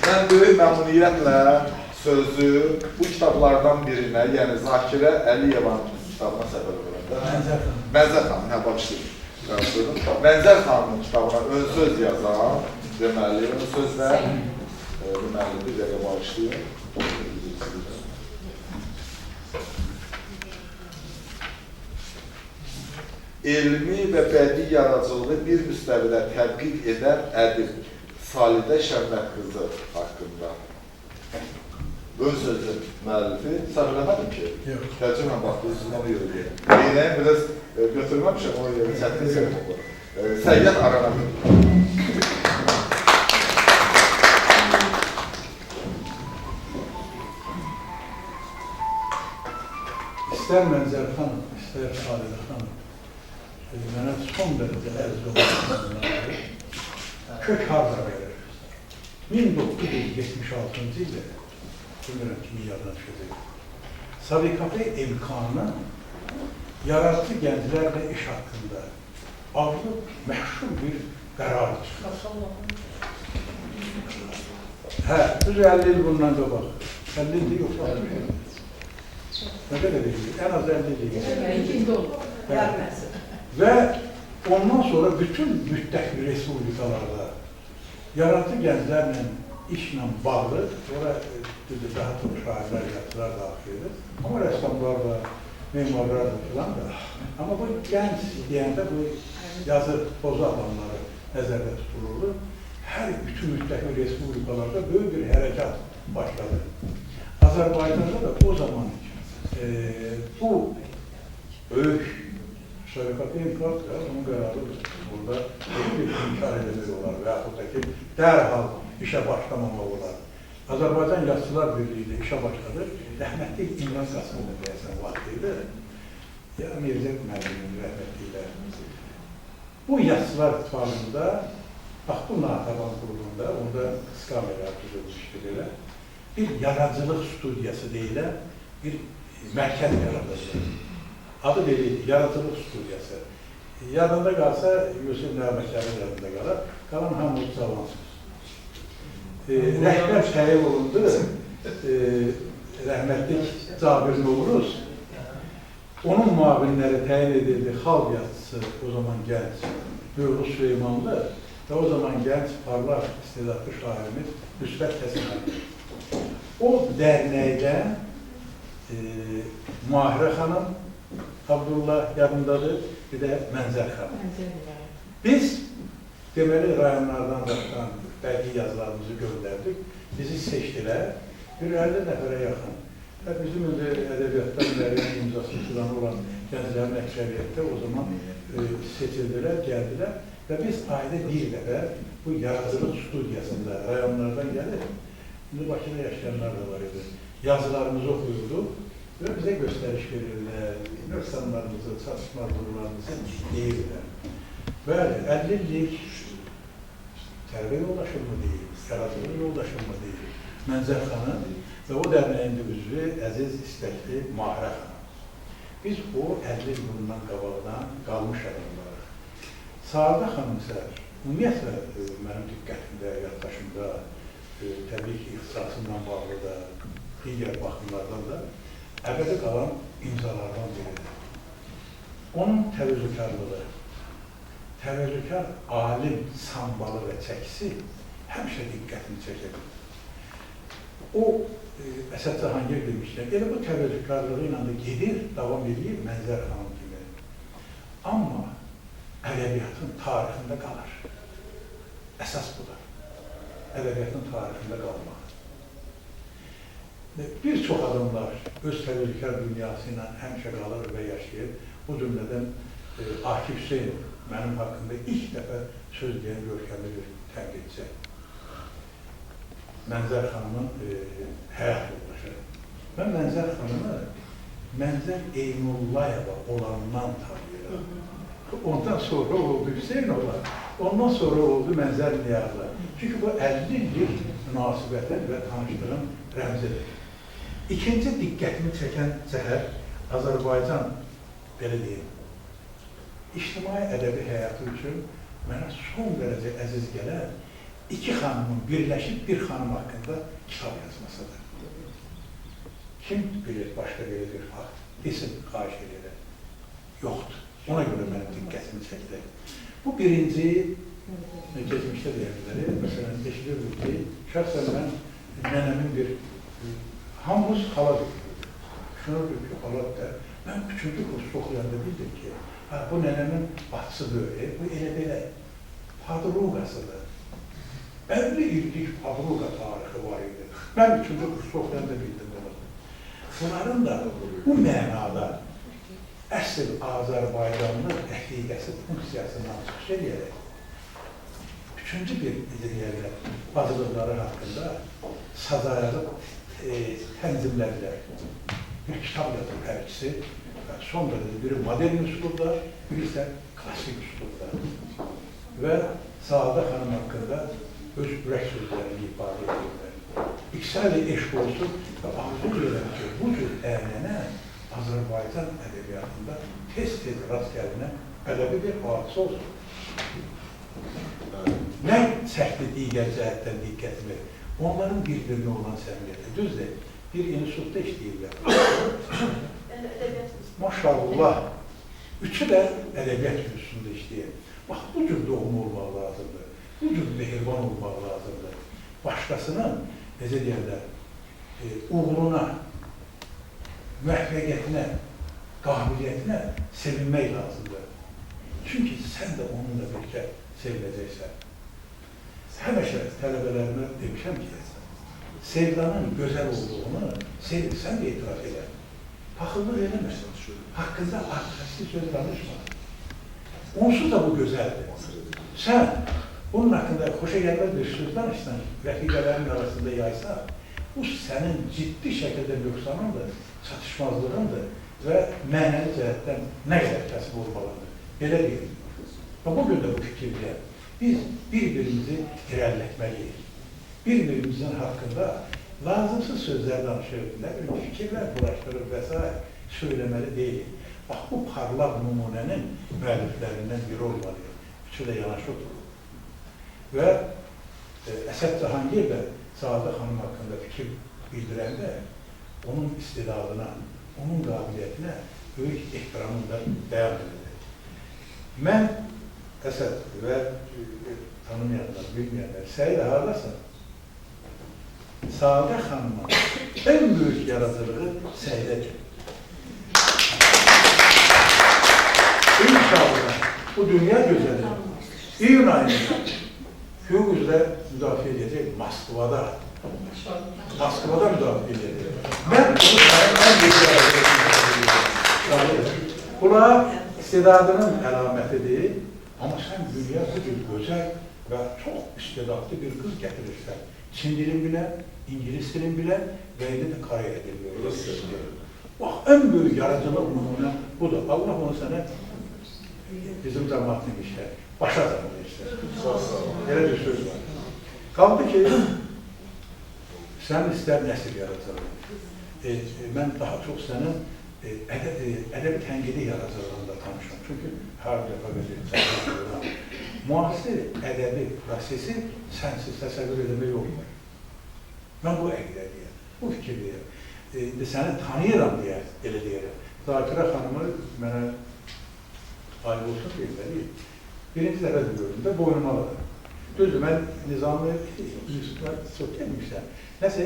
Mən böyük məmnuniyyətlə sözü bu kitablardan birinə, yəni Zakirə Əliyevanın kitabına səbəb verəm. Mənzər xanım, bağışlayın. Mənzər xanımın kitabına ön söz yazan, deməli, ön sözlər, deməli, bir dəqiqə bağışlayın. Elmi və bədii yaradıcılığı bir müstəvidə tədqiq edən ədib Salidə Şəmət qızı haqqında. Ön sözün müəllifi, sən eləmədim ki, tərcümə baxdınız, onu yürüyək. Neynəyim, biraz götürməmişəm, onu yürüyək, çətin səhəm olur. Səyyət Aranəmin. İstər Mənzər xanım, istər Salidə xanım, mənə son dərəcə əziz olan kök harda verir. 1976-cı ildə, bilmirəm kimi yadına düşəcək, Sadikafə İmkanı yaradıcı gənclərlə iş haqqında adlı məşhur bir qərar çıxır. Hə, düz 50 il bundan qabaq. 50 ildir, yoxsa 60 il. Nə qədər deyil? Ən az 50 il. Və ondan sonra bütün müttəfiq respublikalarda yaradıcı gənclərlə işlə bağlı, sonra daha çox şairlər, yazılar daxildir. Amma rəssamlar da, memarlar da filan da. Amma bu gənc deyəndə bu yazı pozu adamları nəzərdə tutulurdu. Hər bütün müttəfiq respublikalarda böyük bir hərəkat başladı. Azərbaycanda da o zaman bu böyük Sadikafə İmkan onun qərarıdır. Burada bir inkar edilmək olar və yaxud da ki, dərhal işə başlamamaq olar. Azərbaycan Yazıçılar Birliyi ilə işə başladı. Rəhmətli İmran Qasımov deyəsən vaxtıydı. Ya Mirzə müəllimin rəhmətli ilə. Bu Yazıçılar İttifaqında, bax bu Natəvan qurulunda, onda qısqamələr düzülmüşdür elə. Bir yaradıcılıq studiyası deyilən bir mərkəz yaradıldı. Adı deyil, yaradıcılıq studiyası. Yadında qalsa, Yusuf Nərməkərin yadında qalar, qalan hamımız cavansız. Rəhbər təyin olundu, rəhmətlik Cabir Novruz, onun müavinləri təyin edildi, xalq yazıcısı, o zaman gənc, Mövlud Süleymanlı və o zaman gənc, parlaq, istedadlı şairimiz Müsbət Kəsməli. O dərnəkdən Mahirə xanım, Abdullah yadındadır, bir də Mənzər xanım. Biz deməli rayonlardan zaten bədii yazılarımızı göndərdik, bizi seçdilər, bir 50 nəfərə yaxın. Və bizim ədəbiyyatdan müəllim imzası tutan olan gənclərin əksəriyyətdə o zaman seçildilər, gəldilər və biz ayda bir dəfə bu yaradıcılıq studiyasında rayonlardan gəlir, indi Bakıda yaşayanlar da var idi, yazılarımızı oxuyurduq və bizə göstəriş verirlər, nöqsanlarımızı, çatışmazlıqlarımızı deyirlər. Bəli, 50 illik tərbiyə yoldaşım mı deyil, yaradıcılıq yoldaşım mı deyil, Mənzər xanım və o dərnəyin üzvü əziz, istəkli Mahirə xanım. Biz o 50 il bundan qabaqdan qalmış adamlarıq. Saadə xanım isə, ümumiyyətlə mənim diqqətimdə, yaddaşımda, təbii ki, ixtisasından bağlı da, digər baxımlardan da əbədi qalan imzalardan biridir. Onun təvəzzükarlığı, təvəzzükar alim sambalı və çəkisi həmişə diqqətini çəkir. O, Əsəd Cahangir demişkən, elə bu təvəzzükarlığı ilə də gedir, davam edir Mənzər xanım kimi. Amma ədəbiyyatın tarixində qalır. Əsas budur. Ədəbiyyatın tarixində qalmaq. Bir çox adamlar öz təvəzzükar dünyası ilə həmişə qalır və yaşayır. Bu cümlədən Akif Hüseyin mənim haqqında ilk dəfə söz deyən görkəmli bir tənqidçi. Mənzər xanımın həyat yoldaşı. Mən Mənzər xanımı Mənzər Eynullayeva olandan tanıyıram. Ondan sonra oldu Hüseynova, ondan sonra oldu Mənzər Niyazlı. Çünki bu 50 illik münasibətin və tanışlığın rəmzidir. İkinci diqqətimi çəkən cəhət Azərbaycan, belə deyim, ictimai ədəbi həyatı üçün mənə son dərəcə əziz gələn iki xanımın birləşib bir xanım haqqında kitab yazmasıdır. Kim bilir başqa belə bir haqq? Desin, xahiş edirəm. Yoxdur. Ona görə mənim diqqətimi çəkdi. Bu birinci, geçmişdə deyəmləri, məsələn, eşidirdik ki, şəxsən mən nənəmin bir hamımız xala deyildi. Düşünürdük ki, xala da, mən 3-cü kursu oxuyanda bildim ki, bu nənəmin bacısı böyle, bu elə belə padruqasıdır. 50 illik padruqa tarixi var idi. Mən 3-cü kursu oxuyanda bildim bunu. Bunların da bu mənada əsl Azərbaycanlı rəfiqəsi funksiyasından çıxış edərək, üçüncü bir izləyərlər, bacılıqları haqqında sazayarıb tənzimlədilər. Bir kitab yazır hər ikisi. Son dərəcə biri modern üslubda, biri isə klasik üslubda. Və Saadə xanım haqqında öz ürək sözlərini ifadə edirlər. İkisəli eşq olsun və arzu edirəm ki, bu cür ənənə Azərbaycan ədəbiyyatında tez-tez rast gəlinən ədəbi bir hadisə olsun. Nə çəkdi digər cəhətdən diqqətimi? Onların bir-birinə olan səmiyyəti. Düzdür, bir institutda işləyirlər. Maşallah, üçü də ədəbiyyat üstündə işləyir. Bax, bu cür doğum olmaq lazımdır, bu cür mehriban olmaq lazımdır. Başqasının, necə deyərlər, uğruna, müvəffəqiyyətinə, qabiliyyətinə sevinmək lazımdır. Çünki sən də onunla birlikdə seviləcəksən. Həmişə tələbələrimə demişəm ki, sevdanın gözəl olduğunu sən də etiraf elə. Paxıllıq eləməsin, haqqında arkaslı söz danışma. Onsuz da bu gözəldir. Sən bunun haqqında xoşa gəlməz bir söz danışsan, rəfiqələrin arasında yaysa, bu sənin ciddi şəkildə nöqsanındır, çatışmazlığındır və mənəvi cəhətdən nə qədər kəsib olmalıdır. Belə deyil. Və bugün də bu fikirdə biz bir-birimizi irəlilətməliyik. Bir-birimizin haqqında lazımsız sözlər danışır, nə bilim, fikirlər bulaşdırır və s. söyləməli deyil. Bax, bu parlaq nümunənin müəlliflərindən biri olmalıyıq. Üçü də yanaşı oturur. Və Əsəd Cahangir də Saadə xanım haqqında fikir bildirəndə onun istidadına, onun qabiliyyətinə böyük ehtiramında bəyan edilir. Mən Əsəd və tanımayanlar, bilməyənlər, Səid haradasın? Saadə xanımın en böyük yaradıcılığı Səidədir. İnşallah bu dünya gözəli iyun ayında hüquq üzrə müdafiə edəcək Moskvada. Moskvada müdafiə edəcək. Mən buna istidadının əlamətidir. Amma sən dünya bu cür gözəl və çox istidadlı bir qız gətirirsən. Çin dilin bilən, İngiliz dilin bilən və indi də Koreya dilin bilən. Bax, en böyük yaradıcılıq nümunə budur. Allah onu sənə bizim cəmaatın işlər, başa cəmaatın işlər. Elə bir söz var. Qaldı ki, sən istər nəsil yaradıcılığı. Mən daha çox sənin ədəbi tənqidi yaradıcılığında tanışım. Çünki hər dəfə verir. Müasir ədəbi prosesi sənsiz təsəvvür edilmək olmur. Mən bu əqidədəyəm, bu fikirdəyəm. İndi səni tanıyıram deyə, elə deyərəm. Zakirə xanımı mənə ayıb olsun deyilməliyim. Birinci dəfə də gördüm də boynuma alırım. Düzdür, mən Nizami Yusuf'la çox gəlmişəm. Nəsə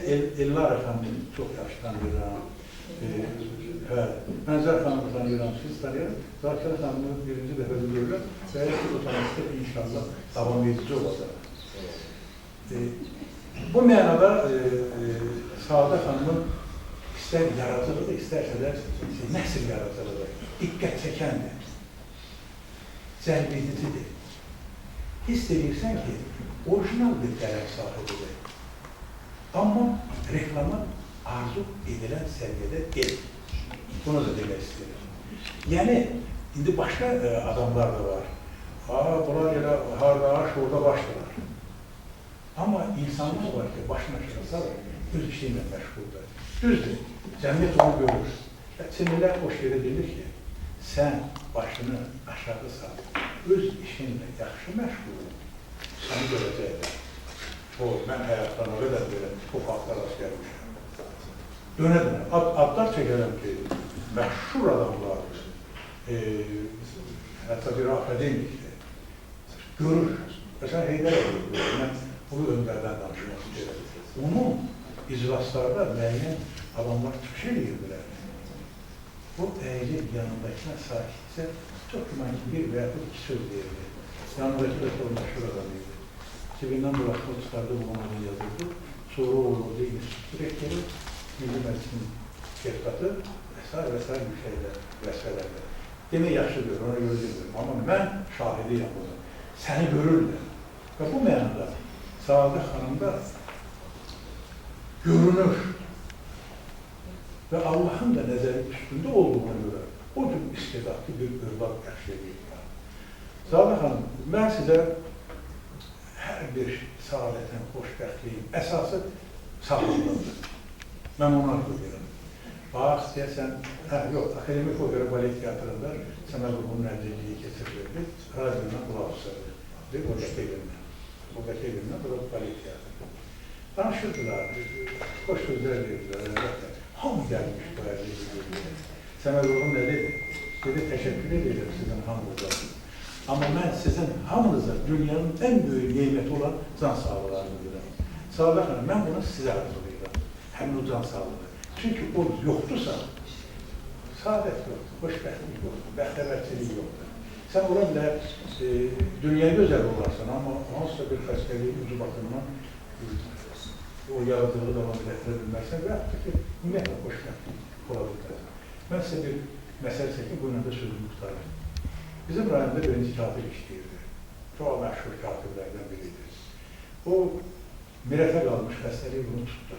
Ellara xanımı çox yaxşı tanıyıram. Mənzər xanımı tanıyıram, siz tanıyıram. Zakirə xanımı birinci dəfə də görürəm və o tanışda inşallah davam edici olacaq. Bu mənada Saadə xanımın istər yaradıcılığı, istərsə də nəsil yaradıcılığı diqqət çəkəndir. Cəlb edicidir. Hiss edirsən ki, orijinal bir qələm sahibidir. Amma reklama arzu edilən səviyyədə deyil. Bunu da demək istəyirəm. Yəni, indi başqa adamlar da var. Bunlar elə harada aş, orada başdılar. Amma insanlar var ki, başına şırasa öz işləylə məşğuldur. Düzdür, cəmiyyət onu görür. Çinlilər xoş yerə dedir ki, sən başını aşağı sal, öz işinlə yaxşı məşğul ol, səni görəcəklər. Mən həyatdan o qədər belə bu faktlar rast gəlmişəm. Dönə-dönə, adlar çəkərəm ki, məşhur adamlar, hətta bir akademikdir, görür. Məsələn, Heydər olur, mən bunu öndərdən danışmaq istəyirəm. Onun iclaslarda müəyyən adamlar çıxış edirdilər. O əyilib yanındakına sakitsə, çox güman ki, bir və yaxud iki söz deyirdi. Yanındakı da çox məşhur adam idi. Cibindən bıraxmaq çıxardı, bu ona yazıldı. Sonra olurdu, institut direktörü, Milli Məclisin deputatı və s. bir şeylər, vəsvələrdə. Demək yaxşıdır, ona gözləyirəm. Amma mən şahidiyəm bunu. Səni görürlər. Və bu mənada Saadət xanımda görünür və Allahın da nəzəri üstündə olduğuna görə o cür istedadlı bir övlad qəşq edir. Saadət xanım, mən sizə hər bir saadətin, xoşbəxtliyin əsası sağlamlıqdır. Mən onu arzu edirəm. Bax, deyəsən, yox, Akademik Opera Balet Teatrında Səməd Ruhunun əlciliyi keçirilirdi, radyodan qulaq asırdı. Oradakı evindən, burada balet teatrı. Danışırdılar, xoş sözlər verirdiler, əlbəttə. Hamı gəlmiş bu əlciliyi görürlər. Səməd Ruhun nə dedi? Dedi, təşəkkür edirəm sizin hamınıza. Amma mən sizin hamınıza dünyanın ən böyük neyməti olan can sağlığını bilirəm. Saadət xanım, mən bunu sizə arzulayıram. Həmin o can sağlığı. Çünki o yoxdursa, saadət yoxdur, xoşbəxtlik yoxdur, bəxtəvərçilik yoxdur. Sən ola bilər, dünyaya gözəl olarsan, amma hansısa bir xəstəliyin ucu baxımdan o yaradığı davam edə bilmərsən və yaxud ki, ümumiyyətlə xoşbəxtlik ola bilər. Mən sizə bir məsələ çəkim, bununla da sözümü tutarım. Bizim rayonda birinci katib işləyirdi. Çox məşhur katiblərdən biridir. O, mirətə qalmış xəstəliyi bunu tutdu.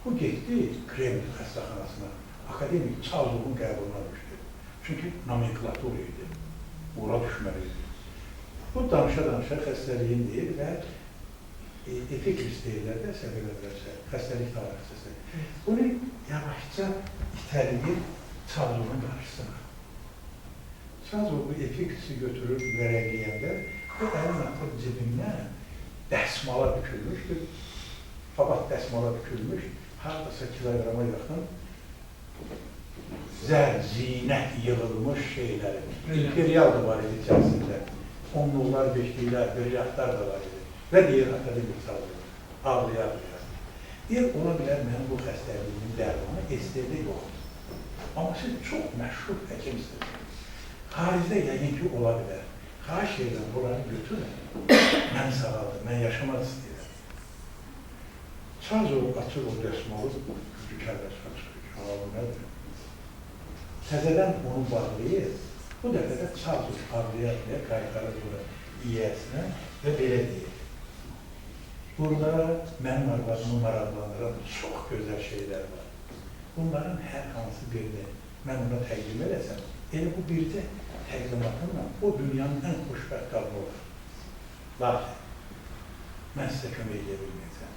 O getdi Kreml xəstəxanasına, akademik Çazovun qəbuluna düşdü. Çünki nomenklatur idi. Ora düşməliydi. Bu danışa-danışa xəstəliyin deyir və epikris deyirlər də, səbəblərsə, xəstəlik tarixçisi. Bunu yavaşca itəliyir Çazovun qarşısına. Çazov bu epikrisi götürür vərəqləyəndə o əlin atır cibindən dəsmala bükülmüşdür. Fabat dəsmala bükülmüş, haradasa kilograma yaxın zər, zinət yığılmış şeyləri. İmperial da var idi içərisində. Onluqlar, beşliklər, brilyantlar da var idi. Və deyir, akademik Çazov, ağlayar. Deyir, ola bilər mənim bu xəstəliyimin dərmanı STD yoxdur. Amma siz çox məşhur həkimsiniz. Xaricdə yəqin ki, ola bilər. Xahiş edirəm, buranı götürün. Mən sağaldım, mən yaşamaq istəyirəm. Çazov açıq o dəsmalı, gücü kəlləsi açıq, cavabı nədir? Təzədən onu bağlayır, bu dəfə də Çazov ağlayar qayıqara doğru iyəsinə və belə deyir. Burada mənim arvadımı maraqlandıran çox gözəl şeylər var. Bunların hər hansı birini mən ona təqdim edəsəm, elə bu bircə təqdimatımla o dünyanın ən xoşbəxt qadını olur. Lakin, mən sizə kömək edə bilməyəcəm.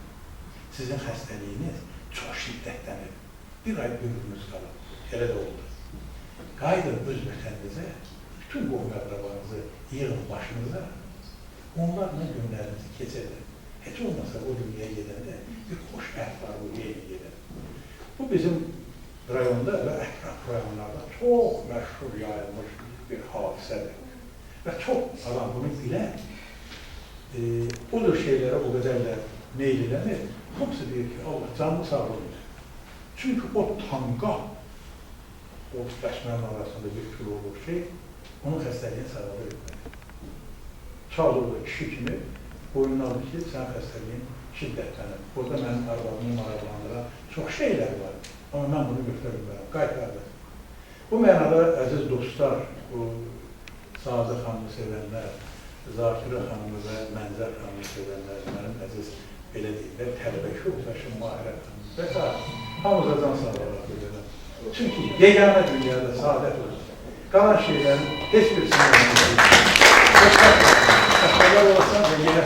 Sizin xəstəliyiniz çox şiddətlənir. Bir ay ömrünüz qalır. Elə də oldu. Qayıdın öz vətəninizə, bütün qohum-əqrabanızı yığın başınıza, onlarla günlərinizi keçirin. Heç olmasa o dünyaya gedəndə bir xoş əhval-ruhiyyə ilə gedər. Bu bizim rayonda və ətraf rayonlarda çox məşhur yayılmış bir hadisədir. Və çox adam bunu bilər. O da şeylərə o qədərlə meyl eləmir. Hamısı deyir ki, Allah canlı sağlığınız. Çünki o tanqa, o bəsmənin arasında bir kül olur şey, onun xəstəliyin sağlığı etməli. Çağırır kişi kimi, boynuna alır ki, sən xəstəliyin şiddətlənir. Burada mənim arvadımı maraqlandıran çox şeylər var. Amma mən bunu götürə bilmərəm, qaytardır. Bu mənada, əziz dostlar, bu Saadət xanımı sevənlər, Zakirə xanımı və Mənzər xanımı sevənlər, mənim əziz belə deyirlər, tələbəki yoldaşım Mahirə xanımı və s. Hamıza can sağlaraq edirəm. Çünki yeganə dünyada saadət olsun. Qalan şeylərin heç birisini olmayacaq. Xoşbəxt olsun. Xoşbəxt olsan və yenə